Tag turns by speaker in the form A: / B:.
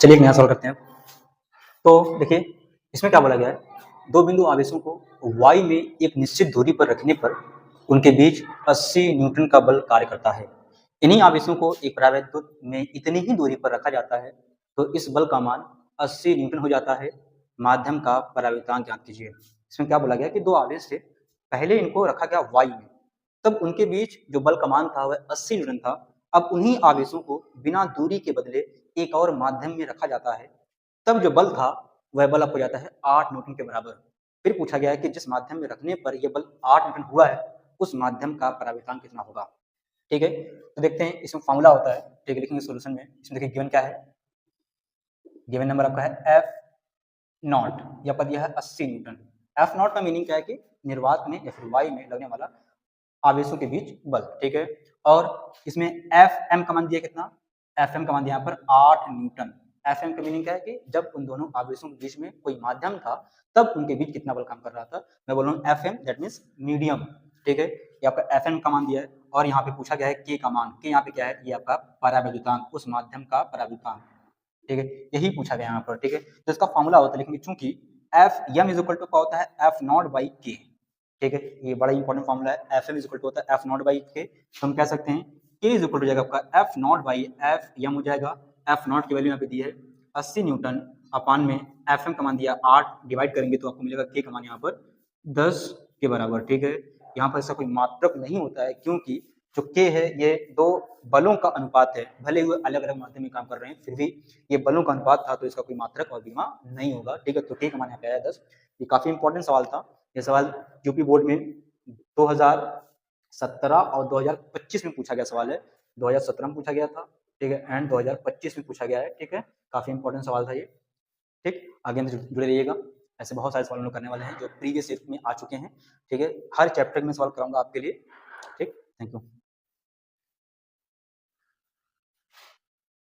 A: चलिए एक नया सवाल करते हैं। तो देखिए इसमें क्या बोला गया है, दो बिंदु आवेशों को y में एक निश्चित दूरी पर रखने पर उनके बीच 80 न्यूटन का बल कार्य करता है। इन्हीं आवेशों को एक परावैद्युत में इतनी ही दूरी पर रखा जाता है तो इस बल का मान 80 न्यूटन हो जाता है। माध्यम का परावर्तनांक ज्ञात कीजिए। इसमें क्या बोला गया कि दो आवेश थे, पहले इनको रखा गया y में, तब उनके बीच जो बल का मान था वह 80 न्यूटन था। अब उन्हीं आवेशों को बिना दूरी के बदले एक और माध्यम में रखा जाता है, तब जो बल था वह बल आपको जाता है 8 न्यूटन के बराबर। फिर पूछा गया है कि जिस माध्यम में रखने पर यह बल 8 न्यूटन हुआ है उस माध्यम का परावर्तनांक कितना होगा। ठीक है, तो देखते हैं इसमें फॉर्मूला होता है। ठीक है, लिखेंगे सॉल्यूशन में। इसमें देखिए गिवन क्या है, गिवन नंबर आपका है एफ नॉट, या पद यह है 80 न्यूटन। एफ नॉट का मीनिंग क्या है कि निर्वात में या फिर वाई में लगने वाला आवेशों के बीच बल। ठीक है, और इसमें एफ एम का मान दिया कितना, एफ एम का मान दिया यहाँ पर 8 न्यूटन। एफ एम का मीनिंग क्या है कि जब उन दोनों आवेशों के बीच में कोई माध्यम था तब उनके बीच कितना बल काम कर रहा था। मैं बोल रहा हूँ F M, that means medium. ठीक है, ये आपका एफ एम का मान दिया है, और यहाँ पे पूछा गया है के का मान। के यहाँ पे क्या है, ये आपका परावैद्युतांक, उस माध्यम का परावैद्युतांक। ठीक है, यही पूछा गया यहाँ पर। ठीक है, तो इसका फॉर्मूला होता है, लेकिन चूंकि F M is equal to क्या होता है, एफ नॉट बाई के। ठीक है, ये बड़ा इंपॉर्टेंट फॉर्मूला है। F M is equal to होता है एफ नॉट बाई के, तो हम कह सकते हैं के इज इक्वल टू जाएगा आपका F naught by F M हो जाएगा। एफ नॉट की वैल्यू यहाँ पे दी है 80 न्यूटन, अपान में एफ एम का मान दिया 8, डिवाइड करेंगे तो आपको मिलेगा के का मान यहाँ पर 10 के बराबर। ठीक है, यहाँ पर ऐसा कोई मात्रक नहीं होता है, क्योंकि जो के है ये दो बलों का अनुपात है। भले ही अलग अलग माध्यम में काम कर रहे हैं, फिर भी ये बलों का अनुपात था, तो इसका कोई मात्रक और बीमा नहीं होगा। ठीक है, तो के का मान यहाँ पे आया 10। ये काफी इंपॉर्टेंट सवाल था। ये सवाल यूपी बोर्ड में 2017 और 2025 में पूछा गया सवाल है। 2017 में पूछा गया था, ठीक है, एंड 2025 में पूछा गया है। ठीक है, काफी इंपॉर्टेंट सवाल था ये। ठीक, आगे में जुड़े रहिएगा, ऐसे बहुत सारे सवाल हम लोग करने वाले हैं जो प्रीवियस ईयर में आ चुके हैं। ठीक है, हर चैप्टर में सवाल कराऊंगा आपके लिए। ठीक, थैंक यू।